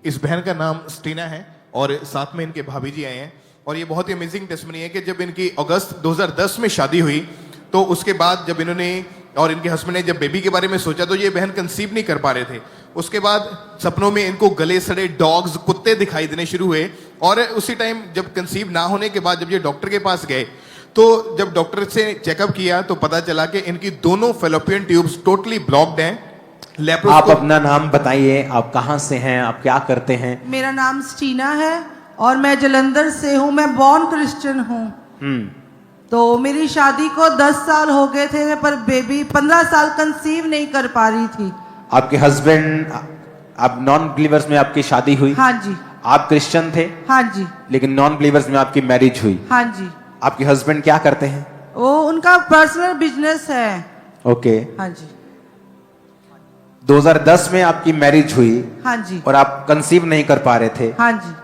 इस बहन का नाम स्टीना है और साथ में इनके भाभी जी आए हैं। और ये बहुत ही अमेजिंग टेस्टमनी है कि जब इनकी अगस्त 2010 में शादी हुई तो उसके बाद जब इन्होंने और इनके हस्बैंड ने जब बेबी के बारे में सोचा तो ये बहन कंसीव नहीं कर पा रहे थे। उसके बाद सपनों में इनको गले सड़े डॉग्स कुत्ते दिखाई देने शुरू हुए और उसी टाइम जब कंसीव ना होने के बाद जब ये डॉक्टर के पास गए तो जब डॉक्टर से चेकअप किया तो पता चला कि इनकी दोनों फेलोपियन ट्यूब्स टोटली ब्लॉक्ड हैं। आप अपना नाम बताइए, आप कहाँ से हैं, आप क्या करते हैं? मेरा नाम स्टीना है और मैं जलंधर से हूँ। मैं बॉर्न क्रिश्चियन हूँ। तो मेरी शादी को 10 साल हो गए थे पर बेबी 15 साल कंसीव नहीं कर पा रही थी। आपके हस्बैंड, आप नॉन बिलीवर्स में आपकी शादी हुई? हाँ जी। आप क्रिश्चियन थे? हाँ जी। लेकिन नॉन बिलीवर्स में आपकी मैरिज हुई? हाँ जी। आपके हस्बैंड क्या करते हैं? वो उनका पर्सनल बिजनेस है। ओके। हाँ जी। 2010 में आपकी मैरिज हुई? हाँ जी। और आप कंसीव नहीं कर पा रहे थे? हाँ जी।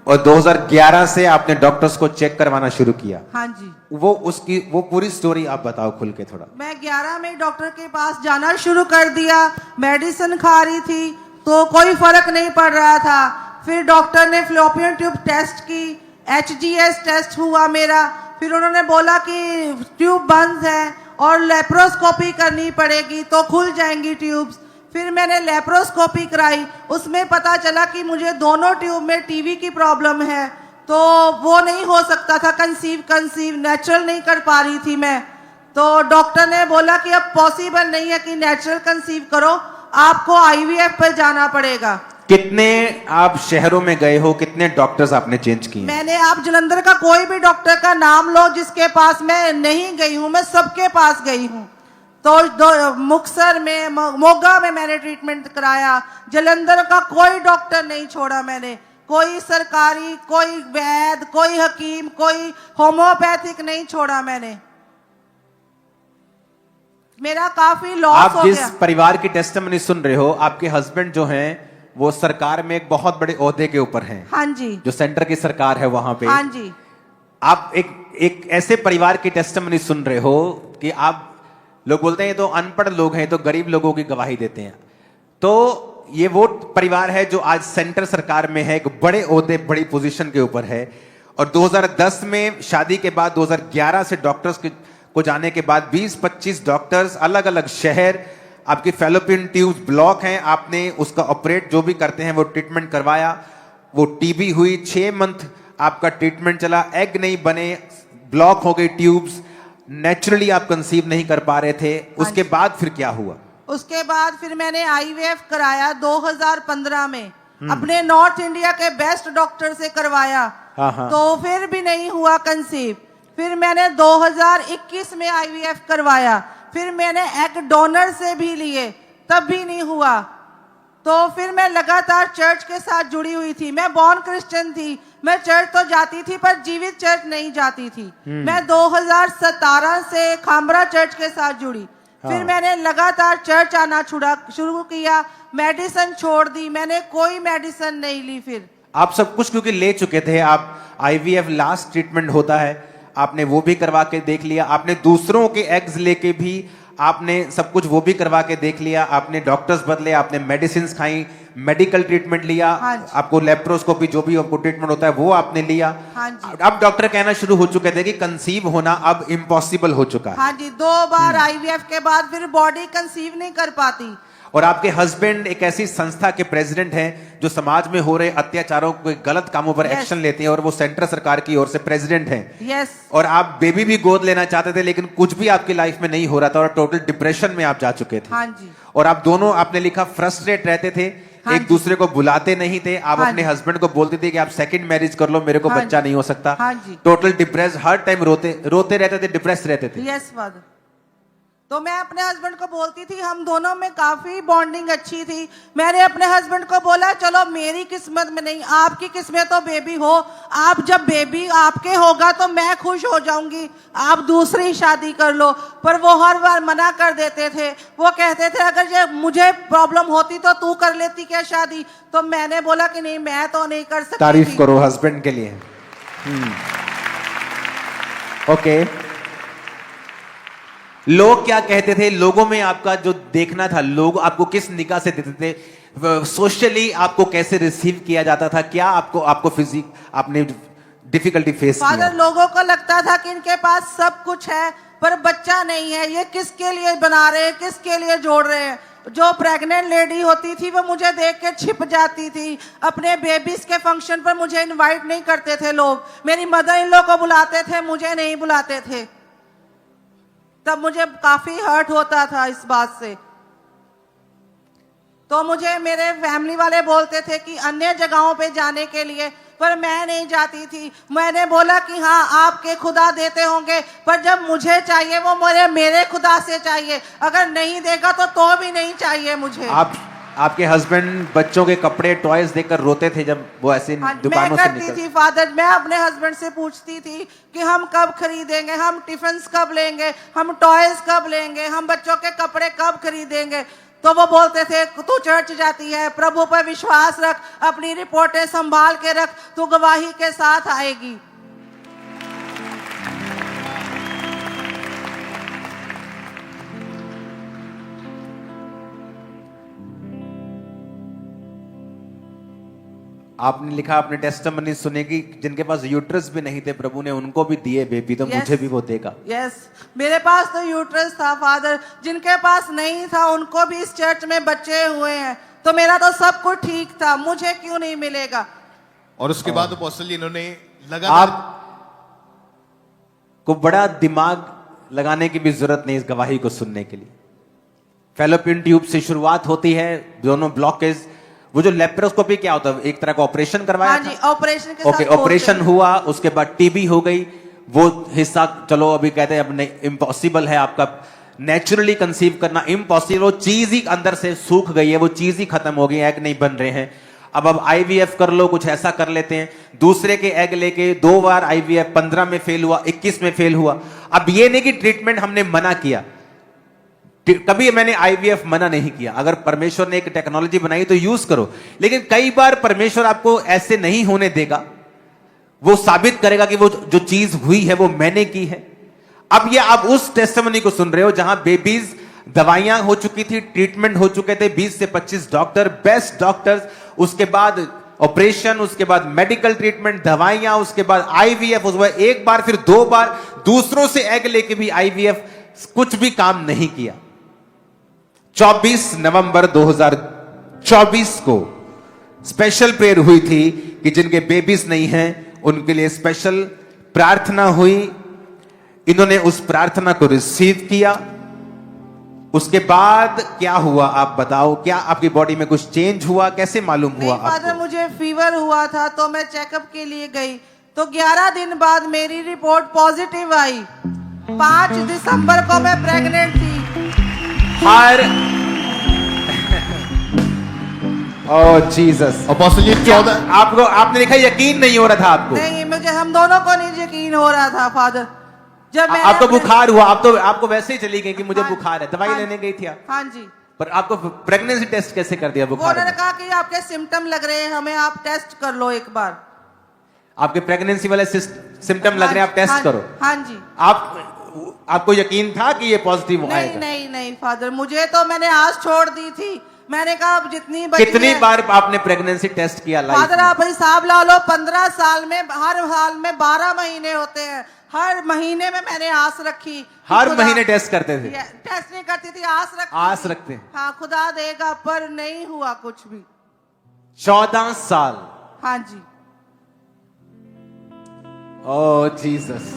और 2011 से आपने डॉक्टर्स को चेक करवाना शुरू किया? हाँ जी। वो पूरी स्टोरी आप बताओ खुल के थोड़ा। मैं 11 में डॉक्टर के पास जाना शुरू कर दिया। मेडिसिन खा रही थी तो कोई फर्क नहीं पड़ रहा था। फिर डॉक्टर ने फ्लोपियन ट्यूब टेस्ट की, HGS टेस्ट हुआ मेरा। फिर उन्होंने बोला कि ट्यूब बंद है और लेप्रोस्कोपी करनी पड़ेगी तो खुल जाएंगी ट्यूब्स। फिर मैंने लेप्रोस्कोपी कराई, उसमें पता चला कि मुझे दोनों ट्यूब में टीवी की प्रॉब्लम है तो वो नहीं हो सकता था। कंसीव नेचुरल नहीं कर पा रही थी मैं। तो डॉक्टर ने बोला कि अब पॉसिबल नहीं है कि नेचुरल कंसीव करो, आपको IVF पर जाना पड़ेगा। कितने आप शहरों में गए हो, कितने डॉक्टर्स आपने चेंज किए? मैंने, आप जलंधर का कोई भी डॉक्टर का नाम लो जिसके पास मैं नहीं गई हूँ, मैं सबके पास गई हूँ। तो मुक्तसर में, मोगा में मैंने ट्रीटमेंट कराया। जलंधर का कोई डॉक्टर नहीं छोड़ा मैंने, कोई सरकारी, कोई वैद्य, कोई हकीम, कोई होम्योपैथिक नहीं छोड़ा मैंने। मेरा काफी लॉस हो गया। आप जिस परिवार की टेस्टिमनी सुन रहे हो, आपके हस्बैंड जो हैं वो सरकार में एक बहुत बड़े ओहदे के ऊपर हैं। हाँ जी। जो सेंटर की सरकार है वहां पे। हाँ जी। आप एक ऐसे परिवार की टेस्टिमनी सुन रहे हो कि आप, लोग बोलते हैं ये तो अनपढ़ लोग हैं, तो गरीब लोगों की गवाही देते हैं। तो ये वो परिवार है जो आज सेंटर सरकार में है, एक बड़े ओहदे, बड़ी पोजीशन के ऊपर है। और 2010 में शादी के बाद 2011 से डॉक्टर्स को जाने के बाद 20-25 डॉक्टर्स, अलग अलग शहर, आपकी फेलोपियन ट्यूब्स ब्लॉक हैं, आपने उसका ऑपरेट जो भी करते हैं वो ट्रीटमेंट करवाया। वो टीबी हुई, 6 मंथ आपका ट्रीटमेंट चला, एग नहीं बने, ब्लॉक हो गई ट्यूब्स, नेचुरली आप कंसीव नहीं कर पा रहे थे। उसके बाद फिर क्या हुआ? उसके बाद फिर मैंने IVF कराया 2015 में, अपने नॉर्थ इंडिया के बेस्ट डॉक्टर से करवाया। तो फिर भी नहीं हुआ कंसीव। फिर मैंने 2021 में IVF करवाया। फिर मैंने एग डोनर से भी लिए, तब भी नहीं हुआ। तो फिर मैं लगातार चर्च के साथ जुड़ी हुई थी। मैं बॉर्न क्रिश्चियन थी, मैं चर्च तो जाती थी पर जीवित चर्च नहीं जाती थी। मैं 2017 से खामरा चर्च के साथ जुड़ी। फिर मैंने लगातार चर्च आना शुरू किया, मेडिसिन छोड़ दी, मैंने कोई मेडिसिन नहीं ली। फिर आप सब कुछ क्योंकि ले चुके थे, आप IVF लास्ट ट्रीटमेंट होता है, आपने वो भी करवा के देख लिया, आपने दूसरों के एग्स लेके भी आपने सब कुछ वो भी करवा के देख लिया, आपने डॉक्टर्स बदले, आपने मेडिसिन खाई, मेडिकल ट्रीटमेंट लिया, आपको लेप्रोस्कोपी जो भी आपको ट्रीटमेंट होता है वो आपने लिया। अब डॉक्टर कहना शुरू हो चुके थे कि कंसीव होना अब इम्पॉसिबल हो चुका है। हाँ जी, 2 बार IVF के बाद फिर बॉडी कंसीव नहीं कर पाती। और आपके हस्बैंड एक ऐसी संस्था के प्रेसिडेंट हैं जो समाज में हो रहे अत्याचारों को, गलत कामों पर एक्शन लेते हैं, और वो सेंटर सरकार की ओर से प्रेसिडेंट हैं। और आप बेबी भी गोद लेना चाहते थे लेकिन कुछ भी आपकी लाइफ में नहीं हो रहा था और टोटल डिप्रेशन में आप जा चुके थे। हाँ जी। और आप दोनों, आपने लिखा, फ्रस्ट्रेट रहते थे। हाँ, एक दूसरे को बुलाते नहीं थे। आप अपने हस्बैंड को बोलते थे कि आप सेकंड मैरिज कर लो, मेरे को बच्चा नहीं हो सकता। टोटल डिप्रेस, हर टाइम रोते रहते थे, डिप्रेस रहते थे। Yes father. तो मैं अपने हस्बैंड को बोलती थी, हम दोनों में काफी बॉन्डिंग अच्छी थी। मैंने अपने हस्बैंड को बोला, चलो मेरी किस्मत में नहीं, आपकी किस्मत तो बेबी हो, आप जब बेबी आपके होगा तो मैं खुश हो जाऊंगी, आप दूसरी शादी कर लो। पर वो हर बार मना कर देते थे। वो कहते थे अगर ये मुझे प्रॉब्लम होती तो तू कर लेती क्या शादी। तो मैंने बोला कि नहीं, मैं तो नहीं कर सकती। तारीफ करो हस्बैंड के लिए। ओके। लोग क्या कहते थे, लोगों में आपका जो देखना था, लोग आपको किस निगाह से देखते थे? सोशली आपको कैसे रिसीव किया जाता था? क्या आपको फिजिक आपने डिफिकल्टी फेस फादर, किया? लोगों को लगता था कि इनके पास सब कुछ है पर बच्चा नहीं है, ये किसके लिए बना रहे हैं, किसके लिए जोड़ रहे हैं। जो प्रेग्नेंट लेडी होती थी वो मुझे देख के छिप जाती थी। अपने बेबीज के फंक्शन पर मुझे इनवाइट नहीं करते थे लोग, मेरी मदर इन लोग को बुलाते थे, मुझे नहीं बुलाते थे। तब मुझे काफी हर्ट होता था इस बात से। तो मुझे मेरे फैमिली वाले बोलते थे कि अन्य जगहों पे जाने के लिए, पर मैं नहीं जाती थी। मैंने बोला कि हाँ आपके खुदा देते होंगे, पर जब मुझे चाहिए वो मेरे खुदा से चाहिए, अगर नहीं देगा तो भी नहीं चाहिए मुझे। आपके हस्बैंड बच्चों के कपड़े टॉयज देखकर रोते थे जब वो ऐसे दुकानों से मैं करती थी फादर, मैं अपने हस्बैंड से पूछती थी कि हम कब खरीदेंगे, हम टिफिन कब लेंगे, हम टॉयज कब लेंगे, हम बच्चों के कपड़े कब खरीदेंगे। तो वो बोलते थे तू चर्च जाती है, प्रभु पर विश्वास रख, अपनी रिपोर्टें संभाल के रख, तू गवाही के साथ आएगी। आपने लिखा अपने टेस्टिमनी सुने कि जिनके पास यूट्रस भी नहीं थे प्रभु ने उनको भी दिए बेबी, तो मुझे भी वो देगा। यस, मेरे पास तो यूट्रस था फादर, जिनके पास नहीं था उनको भी इस चर्च में बच्चे हुए हैं, तो मेरा तो सब कुछ ठीक था, मुझे क्यों नहीं मिलेगा। और उसके बाद अपोस्टल जी इन्होंने लगातार को बड़ा दिमाग लगाने की भी जरूरत नहीं इस गवाही को सुनने के लिए। फैलोपियन ट्यूब से शुरुआत होती है, दोनों ब्लॉकेज। वो जो लेप्रोस्कोपी क्या होता है, एक तरह का ऑपरेशन करवाया हाँ जी, ऑपरेशन के साथ ऑपरेशन हुआ, उसके बाद टीबी हो गई, वो हिस्सा चलो अभी कहते हैं अब इम्पॉसिबल है आपका नेचुरली कंसीव करना, इम्पॉसिबल। वो चीज ही अंदर से सूख गई है, वो चीज ही खत्म हो गई, एग नहीं बन रहे हैं। अब IVF कर लो, कुछ ऐसा कर लेते हैं। दूसरे के एग लेके 2 बार IVF, 15 में फेल हुआ, 21 में फेल हुआ। अब ये नहीं कि ट्रीटमेंट हमने मना किया, कभी मैंने IVF मना नहीं किया। अगर परमेश्वर ने एक टेक्नोलॉजी बनाई तो यूज करो, लेकिन कई बार परमेश्वर आपको ऐसे नहीं होने देगा, वो साबित करेगा कि वो जो चीज हुई है वो मैंने की है। अब ये आप उस टेस्टिमनी को सुन रहे हो जहां बेबीज दवाइयां हो चुकी थी, ट्रीटमेंट हो चुके थे, 20 से 25 डॉक्टर, बेस्ट डॉक्टर्स, उसके बाद ऑपरेशन, उसके बाद मेडिकल ट्रीटमेंट, दवाइयां, उसके बाद IVF, उसके बाद 1 बार, फिर 2 बार, दूसरों से एग लेके भी IVF, कुछ भी काम नहीं किया। 24 नवंबर 2024 को स्पेशल प्रेयर हुई थी कि जिनके बेबीज नहीं हैं उनके लिए स्पेशल प्रार्थना हुई। इन्होंने उस प्रार्थना को रिसीव किया। उसके बाद क्या हुआ आप बताओ, क्या आपकी बॉडी में कुछ चेंज हुआ, कैसे मालूम हुआ नहीं फादर, आपको? मुझे फीवर हुआ था तो मैं चेकअप के लिए गई, तो 11 दिन बाद मेरी रिपोर्ट पॉजिटिव आई। 5 दिसंबर को मैं प्रेग्नेंट थी। हर ओह जीसस, अपोस्टल जी 14 आपने लिखा यकीन नहीं हो रहा था आपको? नहीं, मुझे हम दोनों को नहीं यकीन हो रहा था फादर। जब मैं आपको बुखार हुआ, आपको वैसे ही चली गई कि मुझे हाँ, बुखार है, दवाई हाँ, लेने गई थी आप? हाँ जी। पर आपको प्रेगनेंसी टेस्ट कैसे कर दिया वो बुखार उन्होंने में? कहा कि आपके सिम्टम लग रहे हैं, हमें आप टेस्ट कर लो एक बार। आपके प्रेगनेंसी वाले सिम्टम लग रहे हैं, आप टेस्ट हाँ, करो। हाँ जी। आपको यकीन था कि ये पॉजिटिव नहीं आएगा? नहीं नहीं फादर, मुझे तो मैंने आस छोड़ दी थी। मैंने कहा अब जितनी बची कितनी है- बार आपने प्रेगनेंसी टेस्ट किया लाइफ फादर में? आप हिसाब ला लो, 15 साल में हर साल में 12 महीने होते हैं, हर महीने में मैंने आस रखी। हर खुदा- महीने टेस्ट करते थे? टेस्ट नहीं करती थी, आस रखती आस थी। रखते हैं। हाँ, खुदा देगा, पर नहीं हुआ कुछ भी। 14 साल। हाँ जी। ओह जीसस।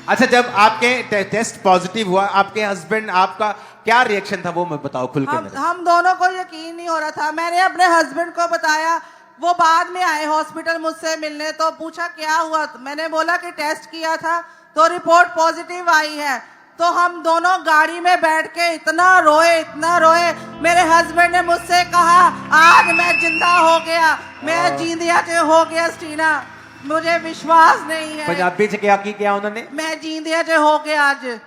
अच्छा, जब आपके टेस्ट पॉजिटिव हुआ, आपके हस्बैंड, आपका क्या रिएक्शन था वो मैं बताओ खुल के मेरे। हम दोनों को यकीन नहीं हो रहा था। मैंने अपने हस्बैंड को बताया, वो बाद में आए हॉस्पिटल मुझसे मिलने, तो पूछा क्या हुआ, तो मैंने बोला कि टेस्ट किया था तो रिपोर्ट पॉजिटिव आई है। तो हम दोनों गाड़ी में बैठ के इतना रोए। मेरे हस्बैंड ने मुझसे कहा आज मैं जिंदा हो गया, मैं जींदिया हो गया स्टीना। मुझे विश्वास नहीं है। पंजाबी च क्या की क्या उन्होंने? मैं जींदिया हो गया आज।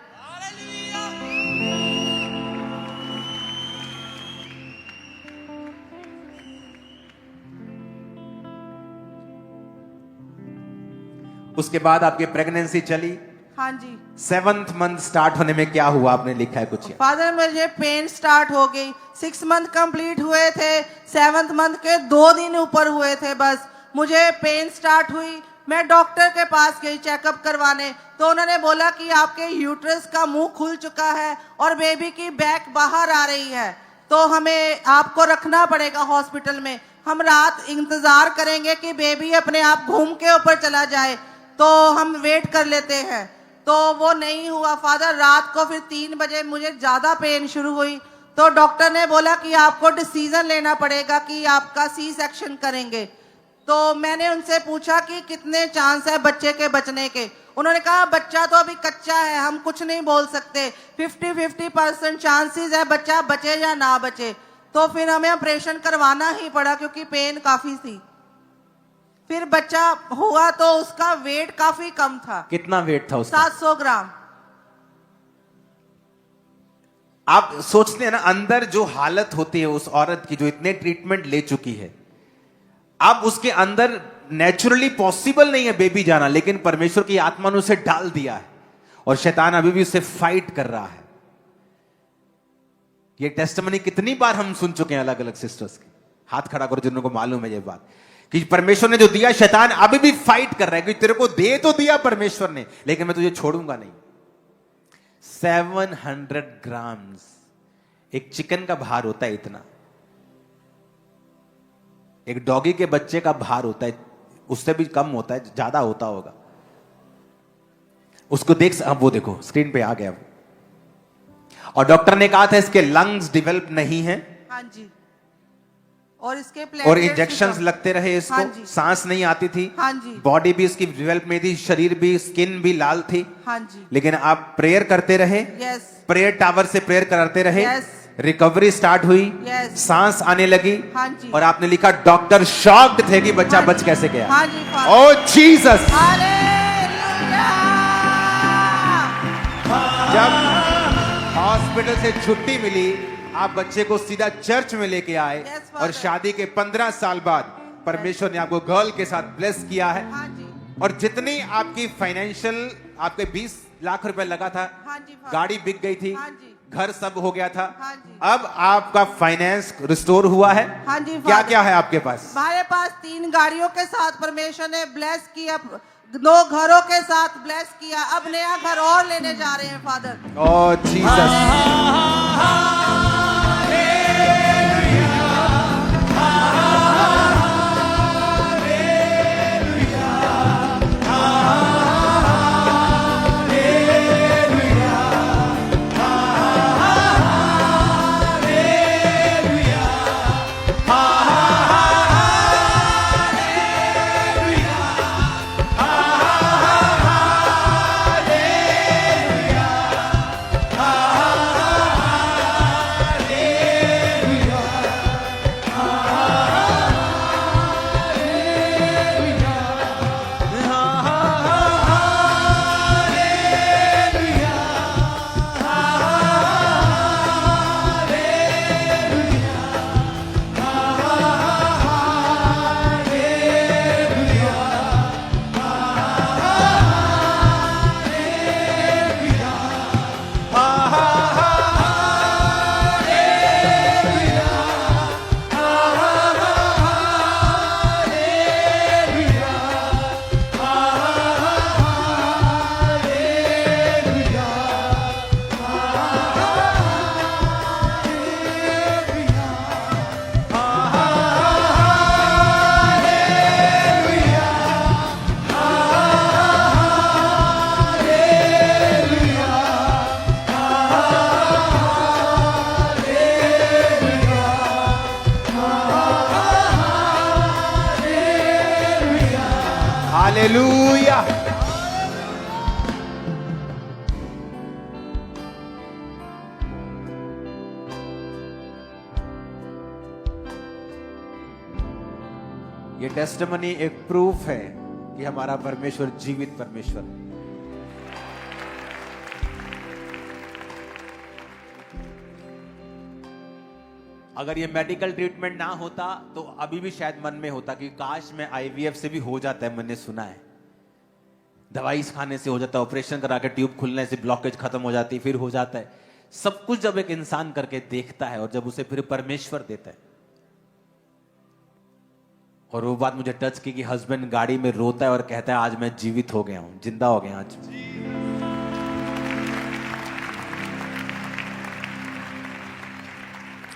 उसके बाद आपकी प्रेगनेंसी चली, हाँ जी 7th मंथ स्टार्ट होने में क्या हुआ, आपने लिखा है कुछ? फादर, मुझे पेन स्टार्ट हो गई। 6 मंथ कंप्लीट हुए थे, 7th मंथ के 2 दिन ऊपर हुए थे बस, मुझे पेन स्टार्ट हुई। मैं डॉक्टर के पास गई चेकअप करवाने, तो उन्होंने बोला कि आपके यूट्रस का मुंह खुल चुका है और बेबी की बैक बाहर आ रही है, तो हमें आपको रखना पड़ेगा हॉस्पिटल में। हम रात इंतजार करेंगे कि बेबी अपने आप घूम के ऊपर चला जाए, तो हम वेट कर लेते हैं। तो वो नहीं हुआ फादर। रात को फिर 3 बजे मुझे ज़्यादा पेन शुरू हुई, तो डॉक्टर ने बोला कि आपको डिसीजन लेना पड़ेगा कि आपका सी सेक्शन करेंगे। तो मैंने उनसे पूछा कि कितने चांस है बच्चे के बचने के। उन्होंने कहा बच्चा तो अभी कच्चा है, हम कुछ नहीं बोल सकते, 50-50% चांसेस है बच्चा बचे या ना बचे। तो फिर हमें ऑपरेशन करवाना ही पड़ा क्योंकि पेन काफ़ी थी। फिर बच्चा हुआ तो उसका वेट काफी कम था। कितना वेट था उसका? 700 ग्राम। आप सोचते हैं ना, अंदर जो हालत होती है उस औरत की जो इतने ट्रीटमेंट ले चुकी है, अब उसके अंदर नेचुरली पॉसिबल नहीं है बेबी जाना, लेकिन परमेश्वर की आत्मा ने उसे डाल दिया है और शैतान अभी भी उसे फाइट कर रहा है। ये टेस्टिमनी कितनी बार हम सुन चुके हैं अलग अलग सिस्टर्स के। हाथ खड़ा करो जिनको मालूम है ये बात कि परमेश्वर ने जो दिया, शैतान अभी भी फाइट कर रहा है कि तेरे को दे तो दिया परमेश्वर ने, लेकिन मैं तुझे छोड़ूंगा नहीं। 700 ग्राम्स एक चिकन का भार होता है इतना, एक डॉगी के बच्चे का भार होता है, उससे भी कम होता है, ज्यादा होता होगा। उसको देख, अब वो देखो स्क्रीन पे आ गया वो। और डॉक्टर ने कहा था इसके लंग्स डेवलप नहीं है, हाँ जी, और इसके और इंजेक्शंस लगते रहे इसको, हाँ जी, सांस नहीं आती थी, हाँ जी, बॉडी भी इसकी डेवलप में थी, शरीर भी, स्किन भी लाल थी, हाँ जी। लेकिन आप प्रेयर करते रहे, यस, प्रेयर टावर से प्रेयर करते रहे, यस, रिकवरी स्टार्ट हुई, यस, सांस आने लगी, हाँ जी, और आपने लिखा डॉक्टर शॉक्ड थे कि बच्चा हाँ बच जी, कैसे गया। हाँ जी, ओ जीसस। हालेलुया। जब हॉस्पिटल से छुट्टी मिली, आप बच्चे को सीधा चर्च में लेके आए, Yes, Father. और शादी के 15 साल बाद परमेश्वर ने आपको गर्ल के साथ ब्लेस किया है। हाँ जी, और जितनी आपकी फाइनेंशियल, आपके 20 लाख रुपए लगा था, हाँ जी, Father. गाड़ी बिक गई थी, हाँ जी, घर सब हो गया था, हाँ जी, अब आपका फाइनेंस रिस्टोर हुआ है। हाँ जी, क्या Father. क्या है आपके पास? हमारे पास 3 गाड़ियों के साथ परमेश्वर ने ब्लेस किया, 2 घरों के साथ ब्लेस किया, अब नया घर और लेने जा रहे हैं फादर। ओ जीसस। हालेलुया। ये टेस्टिमनी एक प्रूफ है कि हमारा परमेश्वर जीवित परमेश्वर है। अगर ये मेडिकल ट्रीटमेंट ना होता तो अभी भी शायद मन में होता कि काश मैं आईवीएफ से भी हो जाता है, मैंने सुना है, दवाई खाने से हो जाता है, ऑपरेशन करा के ट्यूब खुलने से ब्लॉकेज खत्म हो जाती है, फिर हो जाता है। सब कुछ जब एक इंसान करके देखता है और जब उसे फिर परमेश्वर देता है, और वो बात मुझे टच की कि हस्बैंड गाड़ी में रोता है और कहता है आज मैं जीवित हो गया हूं, जिंदा हो गया आज।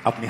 अपनी